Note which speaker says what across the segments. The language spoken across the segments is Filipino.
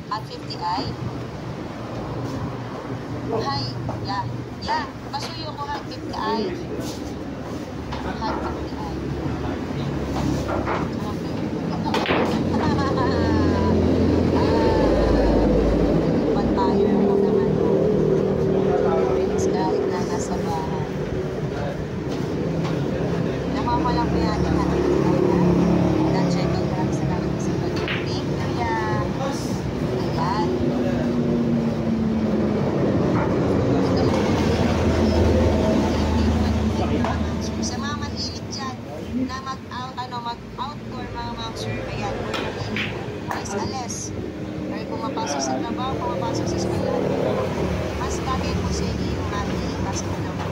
Speaker 1: At 50i. Hi, yeah, pasuyo ko hot 50i. Hot 50i. Pag-tire mo naman. Kahit na nasa bahay. Namawalang po yan. Mag-outdoor mga ma'am-sir, ayan, mais alas. Or pumapasok sa trabaho, pumapasok sa eskwela. Mas bagay po sa inyo yung ating pasok na naman.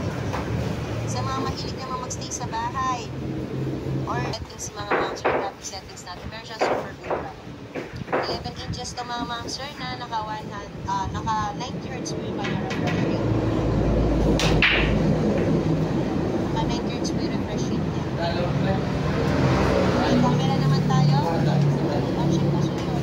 Speaker 1: Sa mga mahilig naman mag-stay sa bahay, or settings mga ma'am-sir, graphic settings natin, meron siya super good pa. 11 inches to mga ma'am-sir na naka 90 Hz po yung kanya refresh rate. Naka 90 Hz po yung refresh rate niya. May camera naman tayo. Ang siya pa suyo.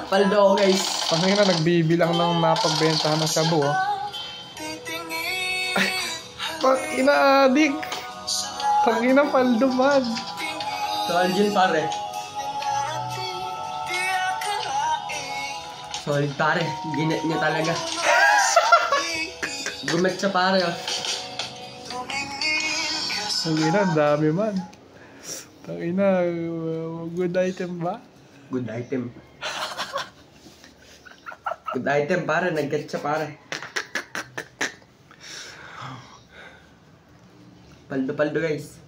Speaker 2: Paldo ako guys.
Speaker 3: Pangina nagbibilang ng napagbentahan ng shabu oh. Pangina adik. Pangina paldo man.
Speaker 2: Solid pare. Solid pare. Ginet niya talaga. Gumet siya pare oh.
Speaker 3: Pangina dami man. Pangina good item ba?
Speaker 2: Good item. Good item pare, nag-get siya pare. Paldo-paldo guys.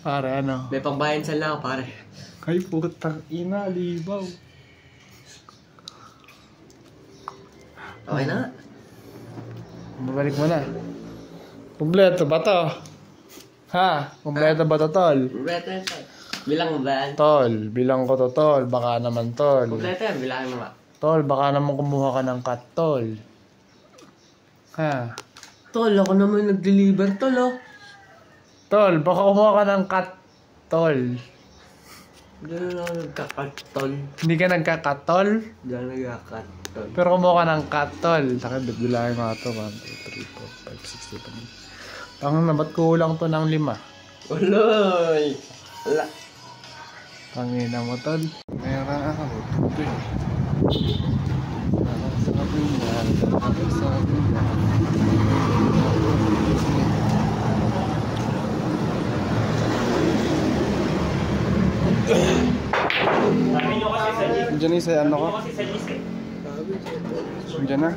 Speaker 3: Pare ano?
Speaker 2: May pambayan sa lang pare.
Speaker 3: Ay, putang ina, libaw.
Speaker 2: Okay na nga.
Speaker 3: Babalik mo na. Kompleto ba to? Ha? Kompleto ba to, tol?
Speaker 2: Kompleto yan, tol. Bilang mo ba yan?
Speaker 3: Tol, bilang ko to, tol. Baka naman, tol.
Speaker 2: Kompleto yan, bilangin mo ba?
Speaker 3: Tol, baka naman kumuha ka ng cut, tol. Ha?
Speaker 2: Tol, ako naman nag-deliver, tol, oh.
Speaker 3: Tol, baka kumuha ka ng cut, tol.
Speaker 2: Hindi na ako nagka-cut, tol.
Speaker 3: Hindi ka nagka-cut, tol?
Speaker 2: Hindi ako nagka-cut, tol.
Speaker 3: Pero kumuha ka ng cut, tol. Saka, bilangin mga to. 1, 2, 3, 4, 5, 6, 7, 8. Tangin na, ba't kulang to ng 5?
Speaker 2: Uloy! Wala.
Speaker 3: Tangina mo, tol. Meron ako. Diyan isa, ano ko? Diyan na.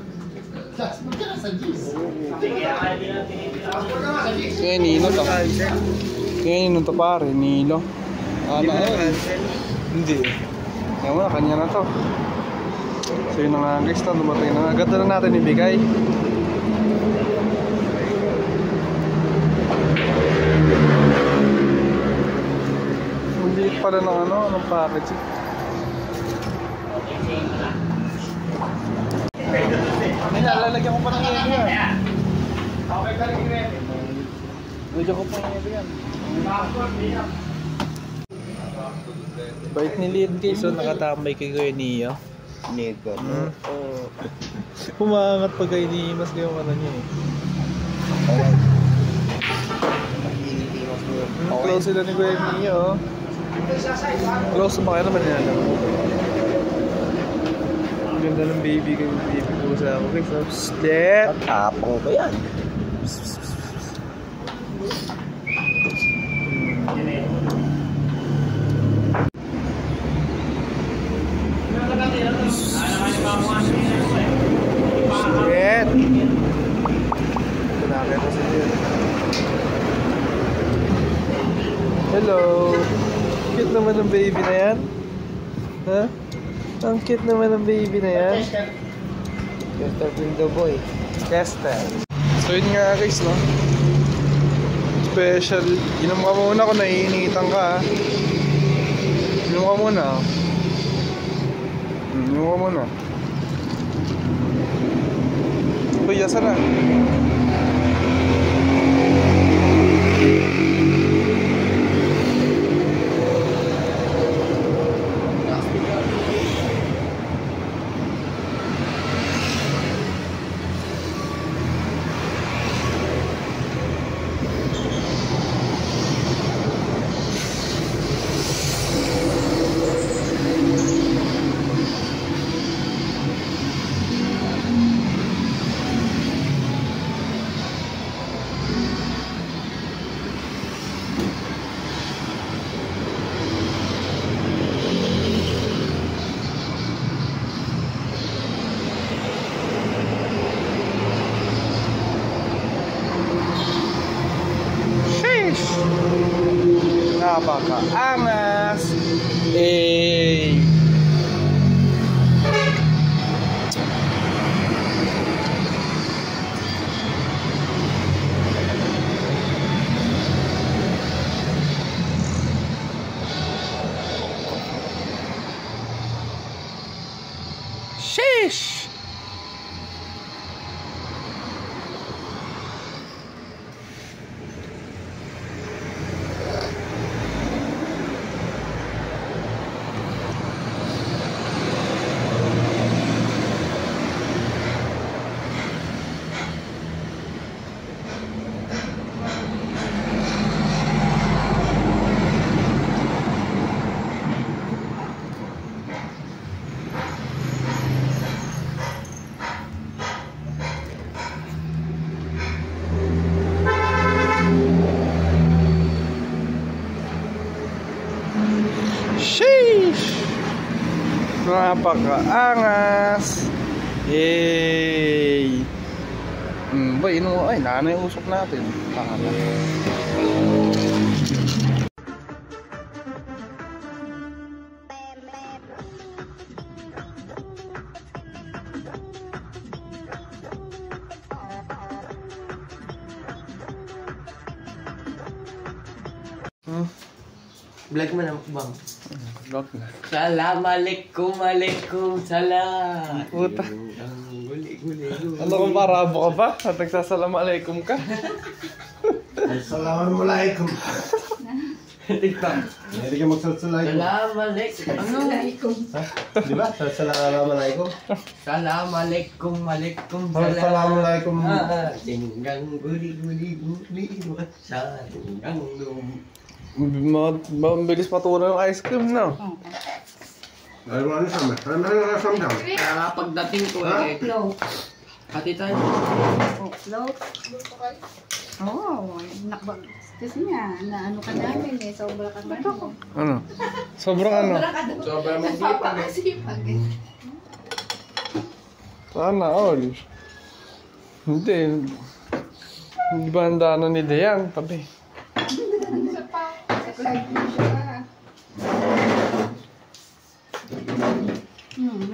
Speaker 3: Kaya Nilo to. Kaya Nilo to pare, Nilo. Ano eh? Hindi. Kaya mo na, kanya na to. So yun na nga guys, to, dumating na. Agad na natin ibigay. Hindi pala ng ano, ng package. Lalagyan ko pa ng yelo yan. Lalagyan ko pa ng yelo yan. Bait ni Lian guys, so nakatambay kay Kuya Neo.
Speaker 2: Nego.
Speaker 3: Pumangat pa kay Neo, mas yung ano niya eh. Close sila ni Kuya Neo. Close pa kayo naman yan. Ang ganda ng baby ko sa ako guys. Step!
Speaker 2: Tapong ba yan?
Speaker 3: Shit! Nakakita ko sa dyan. Hello! Cute naman ng baby na yan. Ha? Ang cute naman ng baby na yan.
Speaker 2: Kester Window Boy.
Speaker 3: Kester. So yun nga guys, no? Special. Inom ka muna kung naiinitan ka, ha? Inom ka muna. Inom ka muna. Uy, asa na? Napaka-angas. Eh. Sheesh. Sheesh! Napaka-angas! Yay! Ba, ay, nanay usok natin. Pakala.
Speaker 4: Vlog mo na mukbang.
Speaker 3: Lock na.
Speaker 4: Assalamualaikum, alaikum salam.
Speaker 3: Puta.
Speaker 4: Guli.
Speaker 3: Ano kung parabo ka ba? At nagsasalamualaikum ka?
Speaker 2: Assalamualaikum.
Speaker 4: TikTok.
Speaker 2: Hindi ka magsasalaikum.
Speaker 4: Assalamualaikum. Ano?
Speaker 2: Di ba? Assalamualaikum.
Speaker 4: Assalamualaikum, alaikum
Speaker 2: Assalamualaikum.
Speaker 4: Tinggang guli. Tinggang lum.
Speaker 3: Mabilis matunaw yung ice cream na.
Speaker 2: Ano sama? Ano sama?
Speaker 4: Kaya pagdating ko
Speaker 1: Flow.
Speaker 4: pati tayo.
Speaker 1: Oh, flow. Oo, nakbag. Kasi nga, naano ka namin eh, sobra ka namin.
Speaker 3: Ano? Sobrang ano?
Speaker 4: Sobrang magsipag.
Speaker 3: Sana all. Hindi. Hindi ba handa na ni Dayan? Tabi.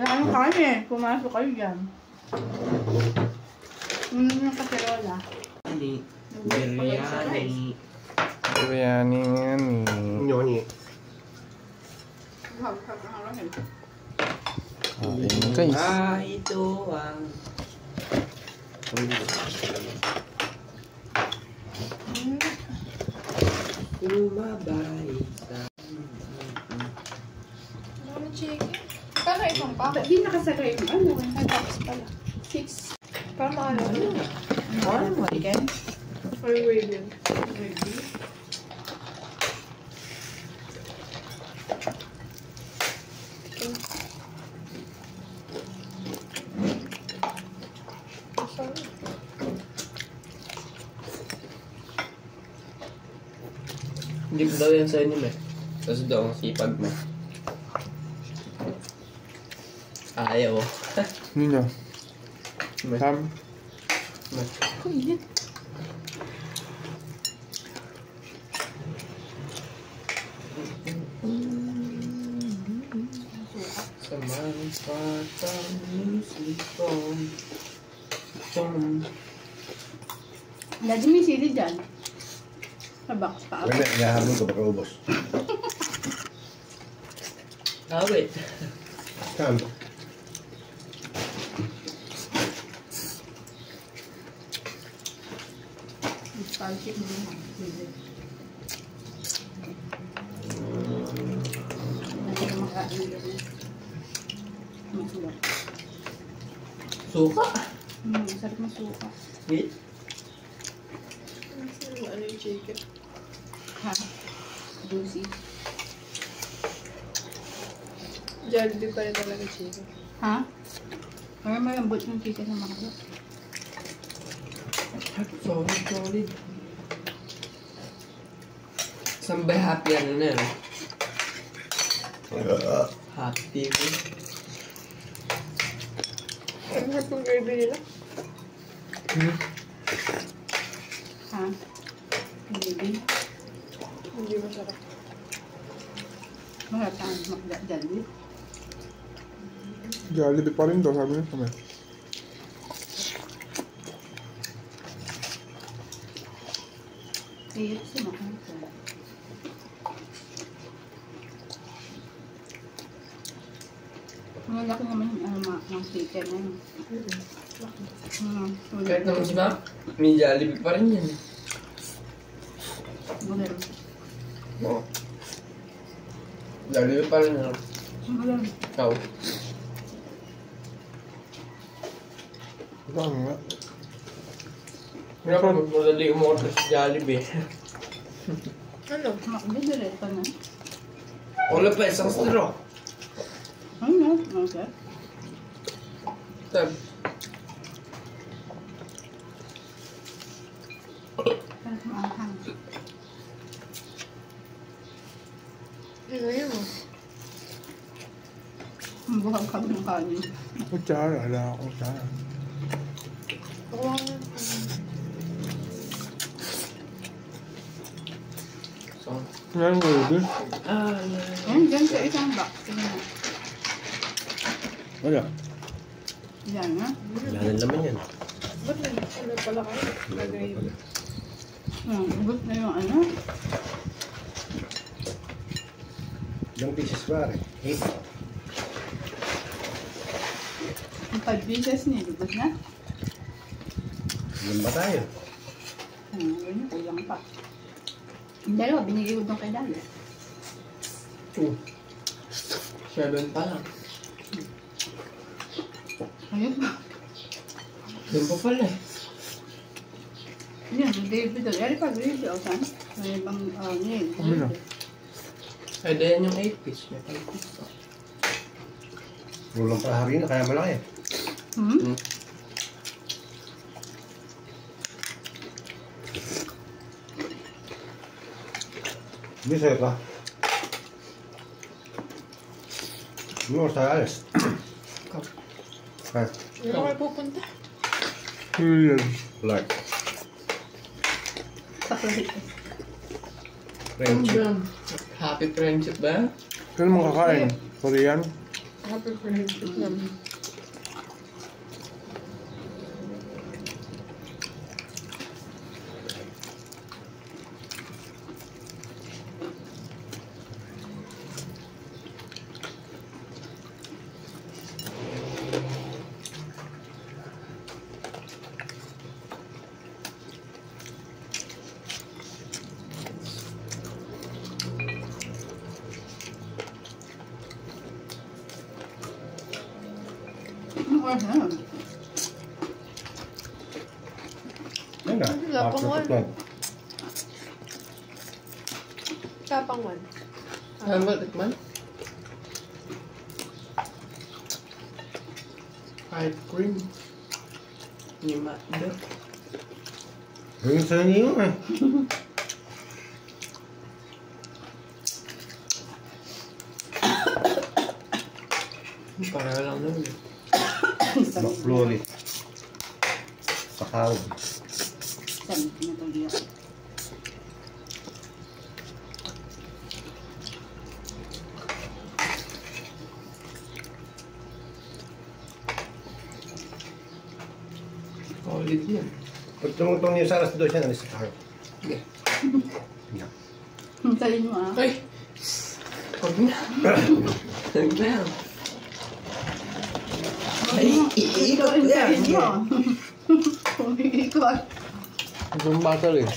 Speaker 1: Ano kami? Pumasok kayo dyan. Yung kaserola.
Speaker 4: Biryani.
Speaker 3: Biryani nga ni.
Speaker 2: Nyoni.
Speaker 3: Guys.
Speaker 4: Ito ang lumabay sa
Speaker 5: Ano chicken? Kano itong pa?
Speaker 1: Hindi nakasakay yung ano, may box pala.
Speaker 5: 6. Parang ano?
Speaker 4: ano mo
Speaker 1: Again?
Speaker 5: Or waving?
Speaker 4: Hindi ko daw yan sa inyo eh. Kasi daw ang sipag mo. Ayaw.
Speaker 3: Hindi niya. Sam.
Speaker 4: Sa mga patang muslikong
Speaker 1: Lagi may sili dyan. Sa box pa.
Speaker 2: Wala, inahabol ka baka ubos.
Speaker 4: Awit.
Speaker 2: Saan?
Speaker 1: Spicy mo na. Hindi ka makain yun. Masuka.
Speaker 4: Suka.
Speaker 1: Sarap masuka.
Speaker 4: Wait.
Speaker 5: Ano yung chicken?
Speaker 1: Ha? Juicy.
Speaker 5: Jollibee pa rin talaga chicken.
Speaker 1: Ha? Kaya malambot yung chicken sa mga
Speaker 4: Solid. Saan ba happy ano na yun? Happy ko.
Speaker 5: Ang harap yung gravy nila.
Speaker 1: Ha? Baby.
Speaker 5: Hindi masarap.
Speaker 1: Mahal ka mag-Jollibee.
Speaker 3: Jollibee pa rin daw, sabi niya kami.
Speaker 1: KFC mahal ka. Malaki naman yung mga chicken na yun.
Speaker 4: Kahit naman si Ma'am, may Jollibee pa rin yan.
Speaker 1: Bulan.
Speaker 4: Oo. Jollibee pa rin ano.
Speaker 1: Bulan.
Speaker 4: Ikaw.
Speaker 3: Ito nga.
Speaker 4: Kaya pa magmadali umorder sa Jollibee.
Speaker 5: Ano?
Speaker 1: Makbibili pa na.
Speaker 4: Wala pa isang straw.
Speaker 1: Ano? Okay.
Speaker 4: Tab.
Speaker 1: Parang maanghang.
Speaker 5: Ano yun mo?
Speaker 1: Buhang kami ng kanin.
Speaker 3: Kutsara, wala akong kutsara.
Speaker 5: Ako ang...
Speaker 4: So,
Speaker 3: Yan, baby.
Speaker 1: Ayun, dyan sa isang box. Tingnan mo.
Speaker 3: Wala.
Speaker 1: Yan na.
Speaker 2: Wala na naman yan.
Speaker 5: Ba't ano pala kayo? Gravy.
Speaker 1: Ubus na yung ano.
Speaker 2: Ilang pieces pare? 8.
Speaker 6: Yung 5 pieces niya, lubos na.
Speaker 2: Ilan ba tayo?
Speaker 6: Yun, kulang pa. Yung dalawa, binigay ko doon kay Dali.
Speaker 4: 7 pa lang.
Speaker 6: Ayun pa.
Speaker 4: Yun pa pala eh.
Speaker 6: Yun, yung David doon. Yari pa, David. O, saan? May ibang, yun.
Speaker 3: Ano na?
Speaker 4: Ay, dahil yung 8 piece. May 5 piece pa.
Speaker 2: Kulang pa harina kaya malaki.
Speaker 6: Hmm?
Speaker 2: Hindi sa'yo pa. Ano sa alis? Ha?
Speaker 5: Hindi ako kayo pupunta.
Speaker 3: Yun.
Speaker 2: Like.
Speaker 6: Chocolate.
Speaker 2: Friendship.
Speaker 4: Happy friendship ba?
Speaker 3: Saan mo kakain? Korean?
Speaker 5: Happy friendship namin.
Speaker 6: Ano oras na yun?
Speaker 2: Yan na.
Speaker 5: Wala pang
Speaker 2: After
Speaker 5: one.
Speaker 2: tutnog.
Speaker 5: Tapang one.
Speaker 4: Alam ba, tikman? Ice cream. Ni Matda.
Speaker 2: Ayun sa inyo eh.
Speaker 4: Pareho lang nun eh.
Speaker 2: Makflori. Pakaw.
Speaker 6: Sabi, pinatuloy ako.
Speaker 4: Solid yan.
Speaker 2: Pag tumutong niyo sa alas 2 siya, nalis sa tao.
Speaker 4: Sige.
Speaker 6: Hintayin mo ah.
Speaker 4: Ay! Huwag na. Huwag na. Ay, iikot yan.
Speaker 6: Umiikot.
Speaker 3: Itong butter eh.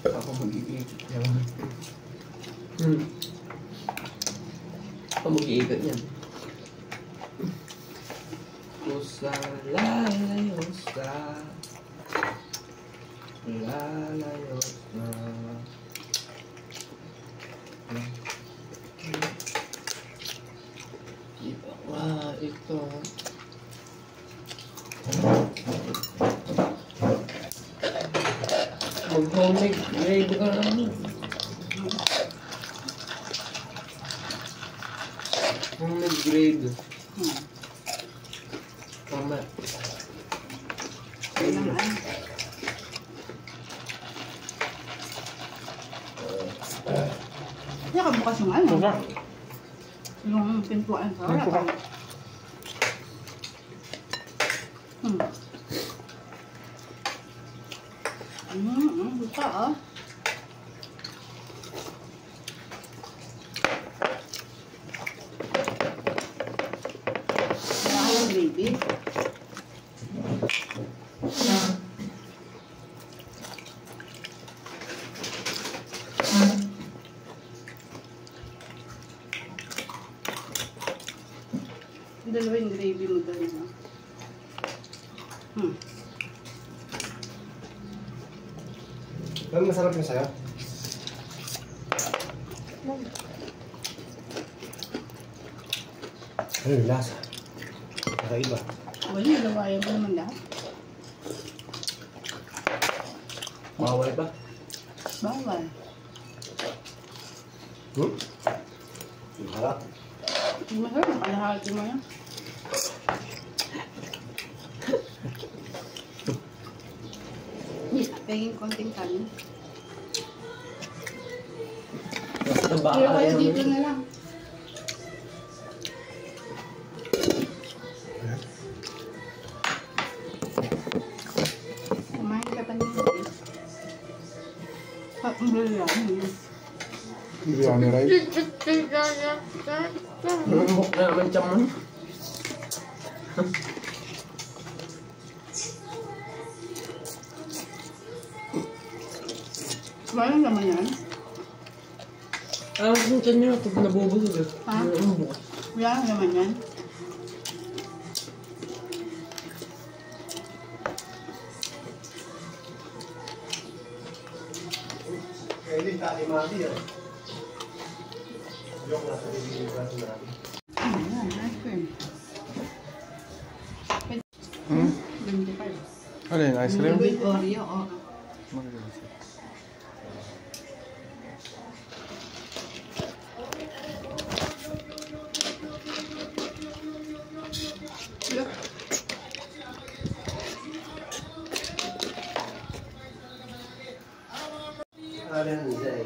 Speaker 4: Ako mag-iikot yan. Ako mag-iikot yan. Usa lalayo sa lalayo sa Wah, ito. Mag-homemade gravy ka lang. Homemade gravy. Tama.
Speaker 6: Ayun ang Kaya ka bukas yung ano?
Speaker 3: Suka.
Speaker 6: Yung pintuan sa
Speaker 3: Yung suka.
Speaker 6: wala. Suka ah. Wala yung gravy. Dalawa yung gravy mo doon. No?
Speaker 2: Pero masarap yung sayo. Ano yung lasa? Kakaiba.
Speaker 6: Wala yung lawayan mo naman lahat.
Speaker 4: Bawal ba?
Speaker 6: Bawal.
Speaker 2: Harap.
Speaker 6: Hindi masarap ang kalahati mo yan. Paging konting kanin.
Speaker 4: Basta ba?
Speaker 6: Pero kaya dito na lang. Kumain ka pa nito. Ang
Speaker 3: Biryani rice.
Speaker 4: Lumok na naman siya mo.
Speaker 6: Wala naman yan.
Speaker 4: Ang suntan niyo, pag nabubusog eh.
Speaker 6: Ha? Wala naman yan.
Speaker 2: Hindi ka ni Mati yan. Yung nasa bibigyan ko natin natin.
Speaker 6: Ayan, ice cream.
Speaker 3: Hmm?
Speaker 6: 25.
Speaker 3: Ano yun? Ice cream?
Speaker 6: With Oreo, oo.
Speaker 2: Alan Zay.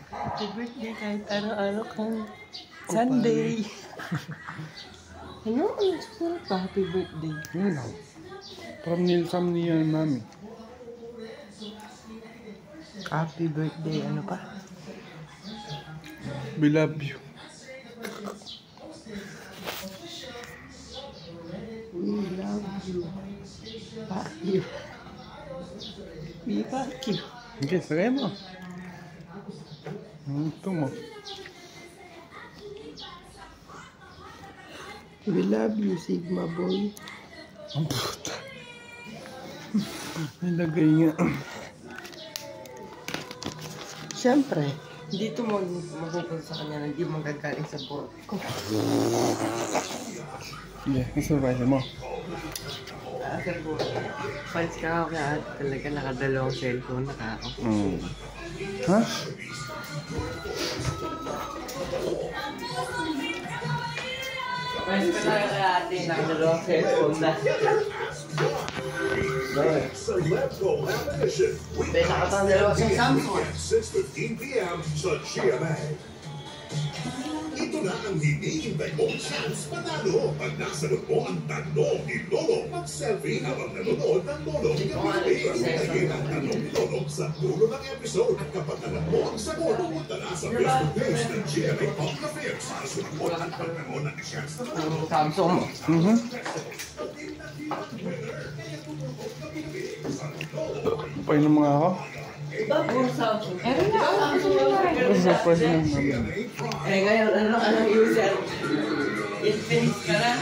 Speaker 4: Happy birthday kahit araw-araw kang Sunday. Ano? Ano susunod pa? Happy birthday.
Speaker 3: Yun lang. From Nilsam ni Mami.
Speaker 4: Happy birthday. Ano pa?
Speaker 3: We love you.
Speaker 4: We love you. Fuck you. We fuck you.
Speaker 3: Sige, sagay mo. Ito mo.
Speaker 4: We love you, Sigma boy.
Speaker 3: Ang puta. Ay, lagay nga.
Speaker 4: Siyempre, dito mo mapupunta sa kanya na hindi magagaling sa board ko.
Speaker 3: Sige, surprise mo.
Speaker 4: Sir po, fans ka ako kaya talaga nakadalawang cellphone na ako.
Speaker 3: Ha?
Speaker 4: Fans ka talaga kaya ate, nakadalawang cellphone na. May nakatang dalawa sa Samsung.
Speaker 7: 6:15 p.m. sa GMA. Ito na ang hinihintay mong chance panalo. Pag nasagot mo ang tanong ni Lolo, mag-selfie habang nanonood ng Lolo. Lagyan ang tanong ni Lolo sa dulo ng episode. At kapag alam mo ang sagot, pumunta na sa Facebook page ng GMA Public Affairs para sumagot at pagtanong ng chance na
Speaker 4: Ang Samsung mo.
Speaker 3: Painom mga ako.
Speaker 4: Puro Samsung.
Speaker 3: Surprise lang namin.
Speaker 4: Eh ngayon, anong user? Infinix ka na.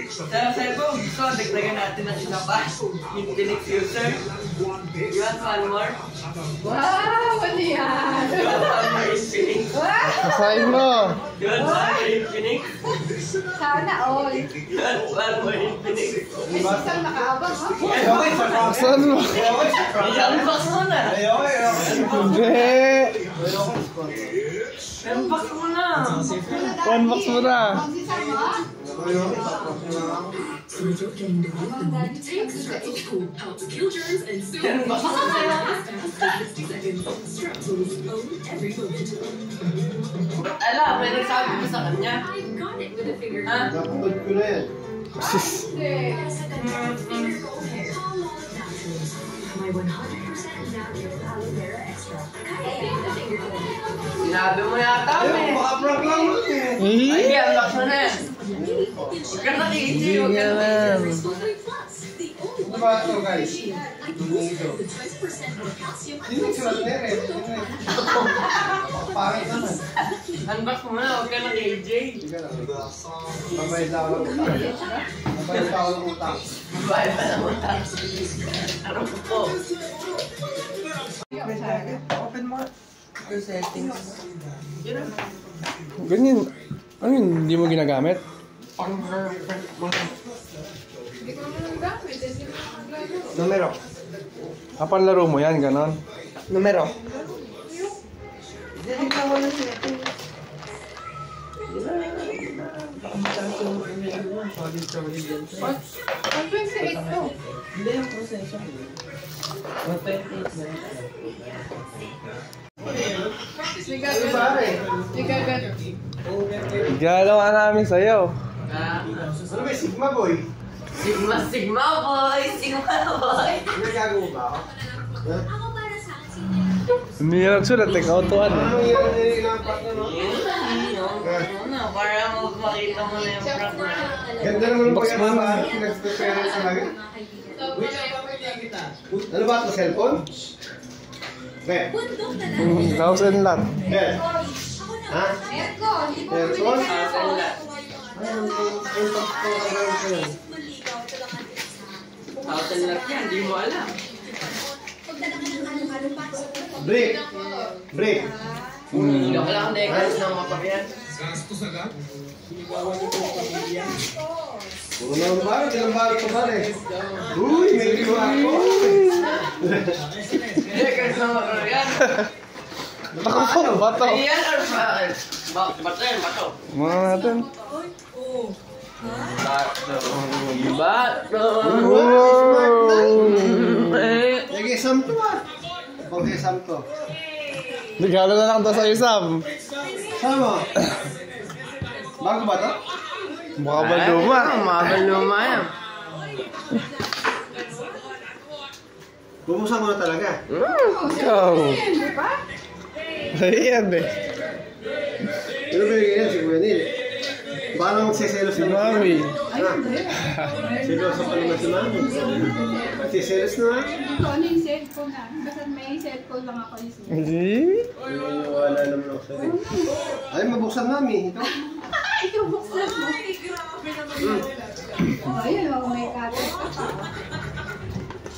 Speaker 4: Sa cellphone, gusto ko, dagdagan natin ng isa pa. Infinix user. You want one more?
Speaker 6: Wow! Ano yan?
Speaker 4: You want one more Infinix?
Speaker 3: Kasain mo!
Speaker 4: You want one more Infinix?
Speaker 6: Sana all.
Speaker 4: You want one more Infinix?
Speaker 6: Isang nakaabang, ha?
Speaker 3: Saan mo?
Speaker 4: I-unbox mo na!
Speaker 3: Hindi!
Speaker 4: I-unbox mo na!
Speaker 3: Unbox mo na!
Speaker 4: I-unbox mo na! Ala, may nagsabi ko sa kanya. Ha?
Speaker 2: Napagod ko na yan.
Speaker 4: Sinabi mo yata, eh.
Speaker 2: Maka-prank lang mo eh.
Speaker 4: Ay, i-unbox mo na yan. Huwag ka nakikiji, huwag ka nakikiji.
Speaker 2: Ano ba ito guys? Hindi sila tere. Pangit naman.
Speaker 4: Unbox mo na, huwag ka nakikiji.
Speaker 2: Mabayad na ako ng utang. Mabayad na ako ng utang.
Speaker 4: Bahay pa ng utang. Ano po? Open mo. Your settings. Yun na.
Speaker 3: Ganyan. Ano yun? Hindi mo ginagamit?
Speaker 4: Parang
Speaker 5: Hindi ko naman nagamit.
Speaker 2: Numero.
Speaker 3: Kapan laro mo yan, ganon?
Speaker 4: numero. Hindi ka wala settings. Baka masyado yung solid yan.
Speaker 5: 128 to.
Speaker 4: Hindi yung proseso. Ma-28 na rin.
Speaker 3: Gagawa namin sa'yo.
Speaker 2: Ano ba, Sigma boy?
Speaker 4: Sigma boy! Sigma boy!
Speaker 2: Nagagawa ba ako?
Speaker 3: Hindi na nagsulat, take out to ano.
Speaker 2: Ano yung ilang-part na, no?
Speaker 4: Para makita mo na yung proper.
Speaker 2: Ganda naman ang pagkakabaan. Pinag-prepare sa lagi. Ano ba ito? Cellphone? Ben?
Speaker 3: House and lot.
Speaker 2: Ben? Ha? Aircon?
Speaker 4: Hotel lang yan, di mo alam.
Speaker 2: Break. Break.
Speaker 4: Hindi ko lang dekals ng mapakyan.
Speaker 2: Puro na ang bari. Ilang bari pa bari. Uy, may liwa ako.
Speaker 4: Dekals ng mapakyan.
Speaker 3: Bato, bato.
Speaker 4: Ayan or bato yan, bato.
Speaker 3: Mga natin.
Speaker 4: Bato.
Speaker 2: Nag-isam to ah. Pag-isam to.
Speaker 3: Regalo na lang to sa isam.
Speaker 2: Sama. Bago ba to?
Speaker 3: Mukha ba luma?
Speaker 4: Mukha luma yan.
Speaker 2: Bumusa mo na talaga.
Speaker 3: Ikaw. Ayan eh.
Speaker 2: Ano ba yung ganyan? Si Kuya Neil. Baka naman magsiselos
Speaker 3: Si Mami.
Speaker 2: Selosa pa naman si Mami. Magsiselos na.
Speaker 6: Hindi ko ano yung cellphone na. Basta may cellphone lang ako yung cellphone.
Speaker 3: Hindi.
Speaker 2: Wala naman ako sa'yo. Ay, mabuksan Mami. Ito.
Speaker 6: Ikaw buksan mo. Oh, ayun, ako may kagat ka pa.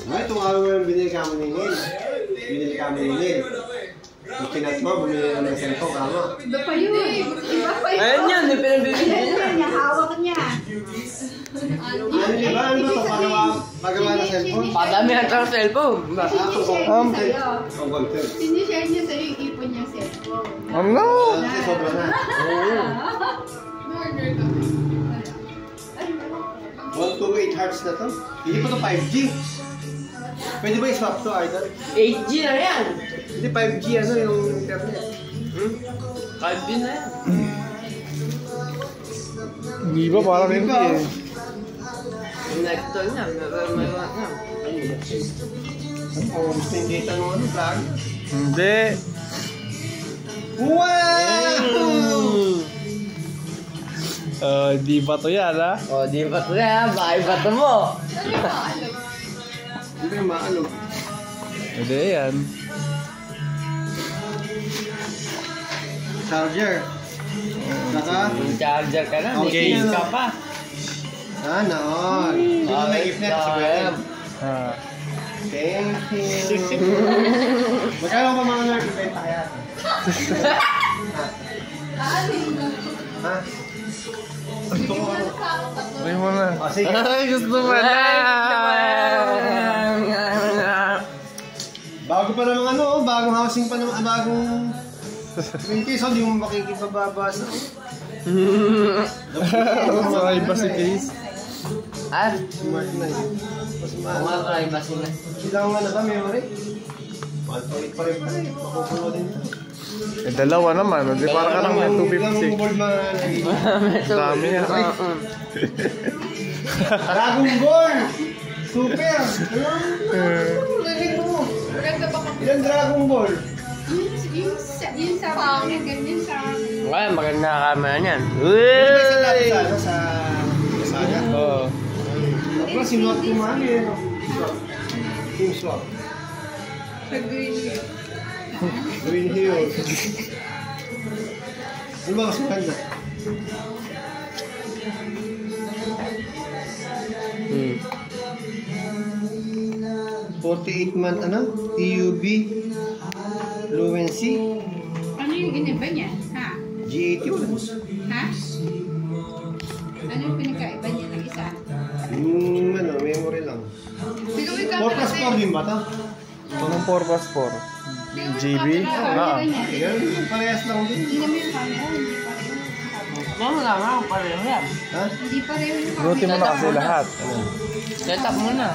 Speaker 2: Ay, itong araw mo yung binili ka mo ni Neil. Binili ka mo ni Neil. Yung kinat mo, bumili ka ng cellphone ka mo.
Speaker 6: Iba pa yun. Iba pa yun.
Speaker 4: Ayan yan, yung pinabibigyan
Speaker 6: Ayan
Speaker 4: niya.
Speaker 6: yan, hawak niya.
Speaker 2: Ano di ba? Ano ba ito? Pagawa ng cellphone?
Speaker 4: Padami ang tang cellphone.
Speaker 6: Sinishare niya sa'yo.
Speaker 2: Ang gulter.
Speaker 6: Sinishare niya sa'yo yung ipon niya cellphone.
Speaker 3: Ano?
Speaker 2: Kasi sobra na.
Speaker 6: Murder ka.
Speaker 2: 128 hearts na to. Hindi pa to 5G. Pwede ba i-swap to, Idol?
Speaker 4: 8G na yan.
Speaker 2: Hindi 5G ano yung internet.
Speaker 4: 5G na yan.
Speaker 3: Hindi ba? Parang hindi eh.
Speaker 4: Yung next time niya, may mga na.
Speaker 2: Ano? Gusto yung data ng ano, vlog?
Speaker 3: Hindi.
Speaker 2: Wow!
Speaker 3: Di ba to yan ha?
Speaker 4: O, di ba ito na? Bakit ba ito mo?
Speaker 2: Hindi ba yung maano?
Speaker 3: Hindi yan.
Speaker 2: Charger. Saka?
Speaker 4: Yung charger ka na, may
Speaker 2: Okay.
Speaker 4: case ka pa.
Speaker 2: Sana all. Hindi mo may gift net si Kuya.
Speaker 3: Ah.
Speaker 2: Thank you. Magkano ba mga nerd? Benta kaya? Ha?
Speaker 3: Ay mo na.
Speaker 2: O sige.
Speaker 3: Ay, gusto mo na.
Speaker 2: Bago pa namang ano, bagong housing pa naman, bagong... In case, hindi mo makikipababasa.
Speaker 3: Sa iba si Case.
Speaker 4: Ah,
Speaker 2: Smart na yun. Mas mahal.
Speaker 4: umatry ba sila?
Speaker 2: Ilang ano ba, memory? 1.8 pa rin pa rin. Makukulo din ito.
Speaker 3: Eh, dalawa naman. Di para ka lang may
Speaker 2: Ilang
Speaker 3: 256.
Speaker 2: board mga nagiging?
Speaker 3: Dami yan.
Speaker 2: Dragon Ball! Super! Nagiging mo!
Speaker 6: Maganda ba ka?
Speaker 2: Ilang Dragon Ball?
Speaker 6: Yung sa akin, ganyan sa
Speaker 4: Ay, maganda ka camera niyan.
Speaker 2: May isa dati sa ano, sa Saga.
Speaker 3: Oo.
Speaker 2: Tapos sinuot ko mami eh. Team swap.
Speaker 6: green.
Speaker 2: Green Hill. Ano ba mas maganda?
Speaker 4: Hmm.
Speaker 2: 48 month ano? TUB Fluency
Speaker 6: Ano yung iniba niya? Ha?
Speaker 2: G81.
Speaker 6: Ha? Ano yung pinagkaiba niya ng isa?
Speaker 2: Ano, memory lang.
Speaker 6: Siguro ikaw
Speaker 2: 4 plus 4 din ba ito?
Speaker 3: Anong 4 plus 4? GB?
Speaker 6: Ah.
Speaker 3: Ah.
Speaker 2: Yan, parehas lang din.
Speaker 6: Hindi naman yung camera, hindi pa rin.
Speaker 4: Mama, pareho yan.
Speaker 2: Ha?
Speaker 6: Hindi pa rin yung
Speaker 3: Buti mo na kasi lahat.
Speaker 4: Set up mo na.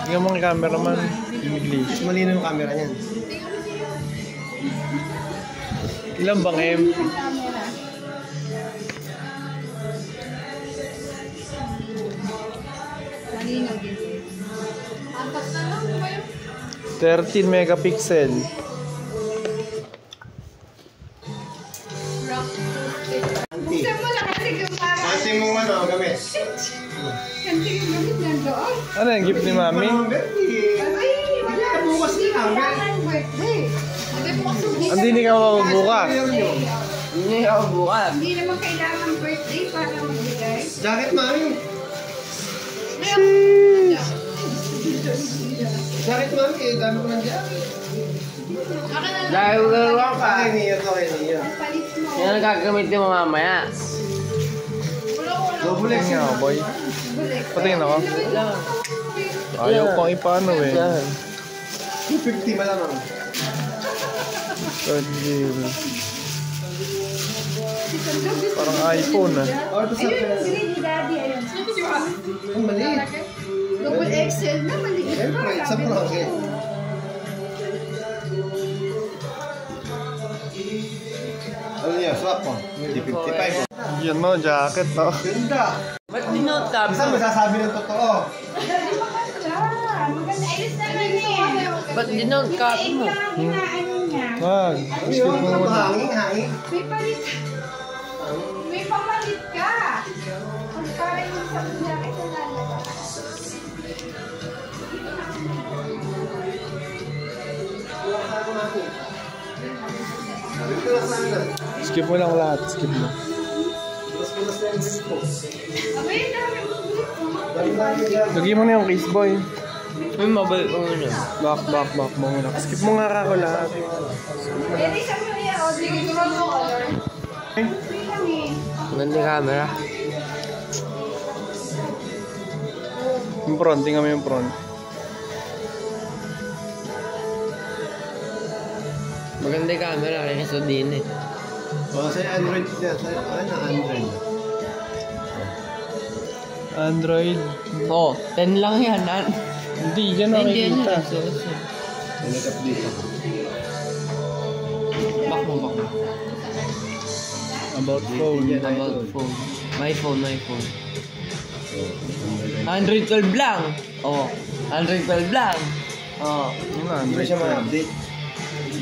Speaker 3: Tingnan mo kay cameraman. English.
Speaker 2: Mas malino yung camera niyan.
Speaker 3: Ilan bang M?
Speaker 6: camera. Malinaw din. Apat na lang ba yun?
Speaker 3: 13 megapixel.
Speaker 6: Rock.
Speaker 2: Auntie.
Speaker 6: Buksan mo lang kasi kung para.
Speaker 2: Kasi mo ano, gamit.
Speaker 6: Kasi yung gamit nandoon.
Speaker 3: Ano yung gift ni Mami?
Speaker 6: Ay, wala.
Speaker 2: Bukas na lang.
Speaker 6: Kailangan birthday. Hindi bukas yung
Speaker 3: Hindi ka mabubukas.
Speaker 4: Hindi ako bukas.
Speaker 6: Hindi naman kailangan birthday para magbigay.
Speaker 2: Jacket, mami. Jacket, mami. Dami ko ng jacket.
Speaker 4: Dahil gagawa ka.
Speaker 2: Okay, niyo to, okay, niyo.
Speaker 6: Palit mo.
Speaker 4: Yan ang gagamitin mo mamaya.
Speaker 2: Double X
Speaker 3: Tingnan ako, boy. Patingin ako.
Speaker 4: Wala.
Speaker 3: Ayaw kong ipano eh.
Speaker 4: Yan.
Speaker 2: 250 malamang.
Speaker 3: Parang iPhone ah.
Speaker 2: Oh, ito sa
Speaker 6: Ayun, bili ni Daddy. Ayun.
Speaker 2: Ang maliit.
Speaker 6: Double XL na maliit.
Speaker 2: Siyempre, sa prangkit. Ano niya, swap mo? Hindi 55.
Speaker 3: Yan no, jacket to.
Speaker 2: Ganda.
Speaker 4: Ba't dinotap?
Speaker 2: Saan masasabi ng totoo?
Speaker 6: Maganda. Ayos naman eh.
Speaker 4: Ba't dinotap mo?
Speaker 6: Inaano niya.
Speaker 3: Wag.
Speaker 2: Ano
Speaker 3: Skip
Speaker 2: yun?
Speaker 3: mo muna.
Speaker 2: Hangin.
Speaker 6: May palit. May pamalit ka. Kung para yung sa jacket na lalabas.
Speaker 3: Skip mo lang lahat. Skip mo.
Speaker 6: Abay, dami mo.
Speaker 3: Lagyan mo na yung case boy.
Speaker 4: May mabalik ko muna.
Speaker 3: Back mo muna. Skip mo nga ako lahat.
Speaker 6: Pwede sa mga yan. O, sige, gawin mo color. Free lang eh.
Speaker 4: Ganda yung camera.
Speaker 3: Yung front, tingnan mo yung front.
Speaker 4: Maganda yung camera kasi sa din eh.
Speaker 2: Oh, sa Android niya. Sa Android.
Speaker 3: Android.
Speaker 4: Oo, 10 lang yan.
Speaker 3: Hindi, dyan makikita.
Speaker 2: May nag-update ako.
Speaker 4: Back mo.
Speaker 3: About phone.
Speaker 4: About phone. My phone. 112 lang. Oo, 112 lang. Oo.
Speaker 3: Yun na,
Speaker 2: Hindi
Speaker 3: Android.
Speaker 2: siya ma-update.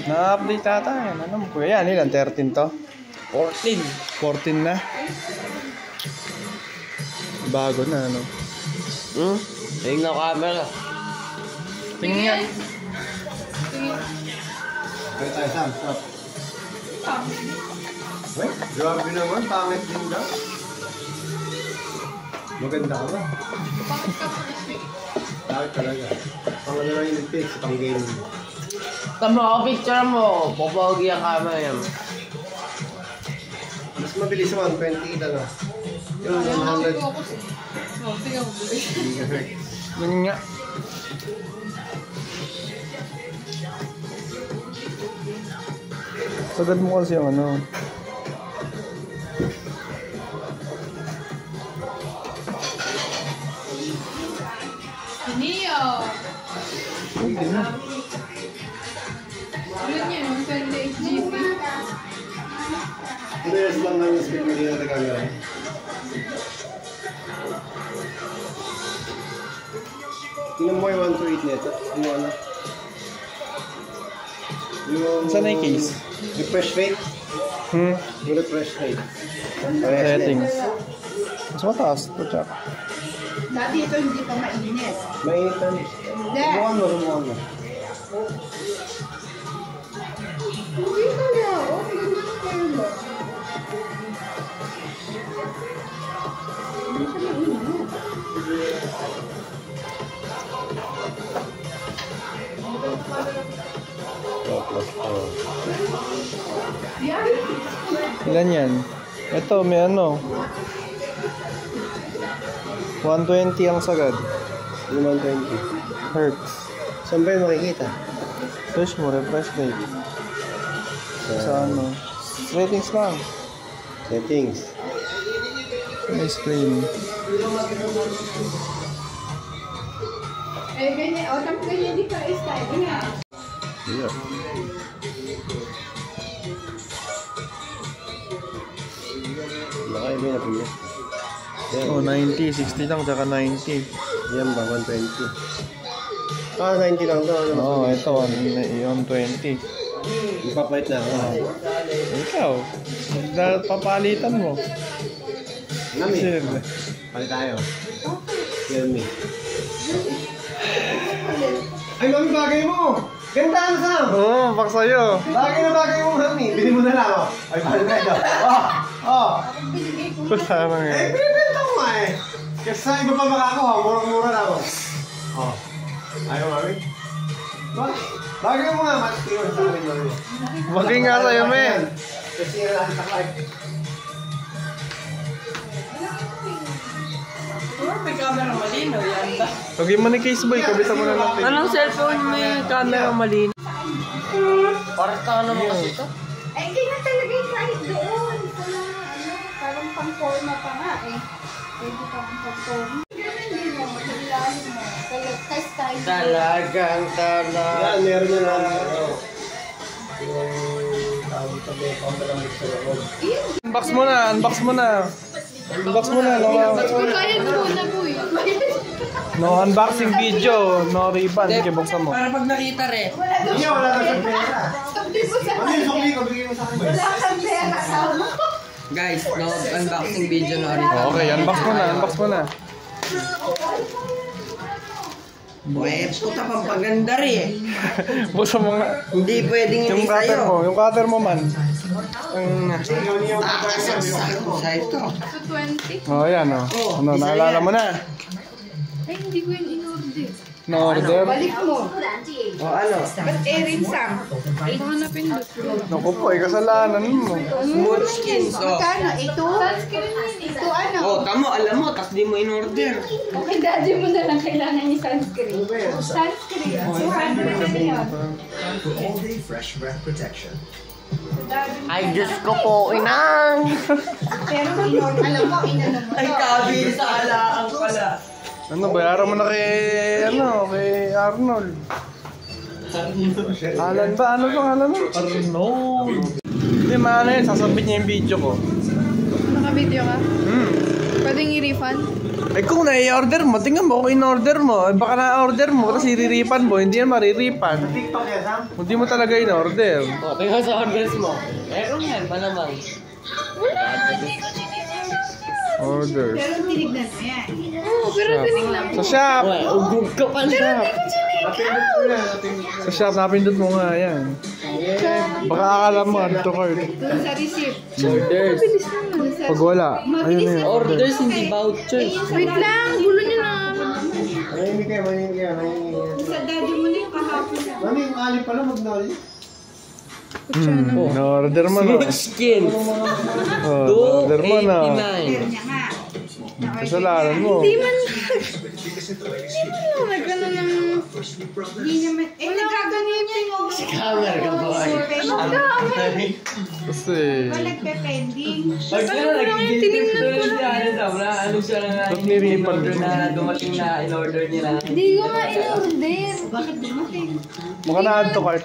Speaker 3: Na-update ata yan. Ano mo kuya? Yan, ilan? 13 to?
Speaker 4: 14.
Speaker 3: 14 na. Bago na, ano?
Speaker 4: Tingnan ko camera.
Speaker 3: Tingnan nga.
Speaker 2: Kaya tayo, Sam. Stop. Uy, grabe naman. Pangit din daw. Maganda ka ba? Pangit talaga. Pang ano lang yung nag-fix, pang gaming.
Speaker 4: Tama ako picture mo. Popogi ang camera yan.
Speaker 2: Mas mabilis naman, 20 lang ah. Yung 100.
Speaker 3: Yun nga. Sagad mo kasi yung ano.
Speaker 5: Neo!
Speaker 3: Hindi na.
Speaker 5: Yun yun, 28 GB.
Speaker 2: Yes lang lang yung speed mo din natin camera. Tingnan mo yung 128 nito. Ano? Yung...
Speaker 3: Saan na yung case?
Speaker 2: Refresh rate. Yung refresh rate.
Speaker 3: Settings. Mas mataas ito, Jack.
Speaker 6: Dati ito hindi pa mainit.
Speaker 2: Mainit na. Subukan mo.
Speaker 6: Hindi ka na. Oh, ganda ng camera. Hindi siya mainit. Yan.
Speaker 3: Ilan yan? Ito, may ano. 120 ang sagad.
Speaker 2: Yung 120.
Speaker 3: Hertz.
Speaker 2: Saan ba yung makikita?
Speaker 3: Search mo, refresh rate. Sa ano? Ratings lang.
Speaker 2: Settings.
Speaker 3: Ice cream.
Speaker 6: Eh, ganyan. O, tapos ganyan di pa style niya.
Speaker 3: Yeah.
Speaker 2: Laki, may napinya. Yan.
Speaker 3: Oh, 90, 60 lang, tsaka 90.
Speaker 2: Yan ba, 120. 90 lang to. Ano,
Speaker 3: Oo, ito, 120.
Speaker 2: Ipapait na ako.
Speaker 3: Ikaw, papalitan mo.
Speaker 2: Nami,
Speaker 3: Sir.
Speaker 2: palit tayo. Realme. Ay, mami, bagay mo! Ganda ang Sam!
Speaker 3: Oo, bak sa'yo.
Speaker 2: Bagay na bagay mo, mami. Bili mo na lang, oh. Ay, palit na ito.
Speaker 3: Wala lang
Speaker 2: Eh,
Speaker 3: eh.
Speaker 2: binibenta ko nga eh. Kasi sa iba pa makakuha, murang-mura na ako. Ayaw, mami. Bagay mo nga, matiwan sa akin, mami.
Speaker 3: Bagay nga sa'yo, men.
Speaker 2: Kasi nga natin sa clark.
Speaker 4: May camera malinaw yan ba?
Speaker 3: Lagyan mo ni Caseboy, kabitan mo na lang.
Speaker 4: Anong cellphone may camera malinaw? Parang ka naman kasi ito.
Speaker 6: Eh, ganyan talaga yung kahit doon. Wala, parang pang-forma pa nga eh. Pwede pa pang-forma. Ganyan din mo, maglahin mo. Test tayo.
Speaker 4: Talagang
Speaker 2: Yan, meron na lang. Yung tawag tabi, counter lang sa loob.
Speaker 3: Unbox mo na, unbox mo na. Unbox mo na, no?
Speaker 6: Bayad mo na po eh.
Speaker 3: No unboxing video, no ribbon, sige buksan mo.
Speaker 4: para pag nakita rin.
Speaker 2: Hindi, wala na sa pera.
Speaker 6: Sabi mo sa
Speaker 2: Mami, sukli ko, bigay mo sa akin.
Speaker 6: wala kang pera sama.
Speaker 4: Guys, no unboxing video na rin.
Speaker 3: Okay, unbox mo na, unbox mo na.
Speaker 4: Uy, puta pampaganda rin.
Speaker 3: Buksan mo nga.
Speaker 4: Hindi pwedeng
Speaker 3: Yung
Speaker 4: hindi
Speaker 3: cutter mo,
Speaker 4: sa'yo.
Speaker 3: yung cutter mo man.
Speaker 4: Saksak ko sa ito.
Speaker 6: So 20?
Speaker 3: Oh, yan oh. Ano, naalala mo na?
Speaker 6: Ay, hindi ko yun in-order.
Speaker 3: Na-order?
Speaker 6: Balik mo.
Speaker 4: O ano?
Speaker 6: Ba't Erin Sam? Baka napindot ko.
Speaker 3: Naku po, kasalanan mo.
Speaker 4: Smooth skins, o.
Speaker 6: Magkano? Ito? Sunscreen yun. Ito ano?
Speaker 4: Oh, tamo, alam mo, tas di mo in-order.
Speaker 6: Okay, daddy mo na lang kailangan yung sunscreen. Sunscreen. 200 na yun.
Speaker 7: All-day fresh breath protection.
Speaker 4: Ay, Diyos ko po, inang!
Speaker 6: Pero alam mo, inano mo.
Speaker 4: Ay, kabi sa alaang pala.
Speaker 3: Ano, bayaran mo na kay Arnold. Alan ba? Ano bang alam mo? Arnold. Hindi, maano yun, sasabit niya yung video ko.
Speaker 6: Naka-video ka?
Speaker 3: Hmm.
Speaker 6: Pwedeng i-refund?
Speaker 3: Eh kung na-order mo, tingnan mo kung in-order mo. Eh, baka na-order mo, tapos i-refund mo, hindi yan marirefund.
Speaker 2: TikTok yan, Sam?
Speaker 3: Hindi mo talaga in-order.
Speaker 4: O, tingnan sa orders mo. Meron yan, malamang.
Speaker 3: Orders.
Speaker 6: Pero tinignan mo yan. Oo, pero tinignan mo.
Speaker 3: Sa shop!
Speaker 4: Uy, ugog ka pa siya.
Speaker 3: Sa shop, napindot mo nga yan. Baka akala mo, add to cart.
Speaker 6: Doon sa receipt.
Speaker 4: Orders.
Speaker 6: Mabilis naman. Sa...
Speaker 3: Pag wala, ayun na yun.
Speaker 4: Orders, hindi vouchers.
Speaker 6: Wait lang, gulo niyo na.
Speaker 2: Manimig kayo, manimig kayo, manimig kayo.
Speaker 6: Sa daddy mo na yung kahapon na.
Speaker 2: Mami, yung alip pala, mag-nolly.
Speaker 3: Na-order mo na.
Speaker 4: Smooth skins.
Speaker 3: Oh, na-order mo na.
Speaker 4: 289.
Speaker 6: Niya nga.
Speaker 3: Kasalanan mo.
Speaker 6: Hindi man nagano ng... Hindi naman... Eh, nagkaganyan niya yung...
Speaker 4: Camera ka ba?
Speaker 3: Kasi,
Speaker 6: Nagpe-pending.
Speaker 4: Pag sila nag-tinignan ko lang. Ano siya na
Speaker 3: ba't nirefund
Speaker 4: na dumating na in-order nila.
Speaker 6: Hindi ko nga in-order. Bakit dumating?
Speaker 3: baka na-add to cart.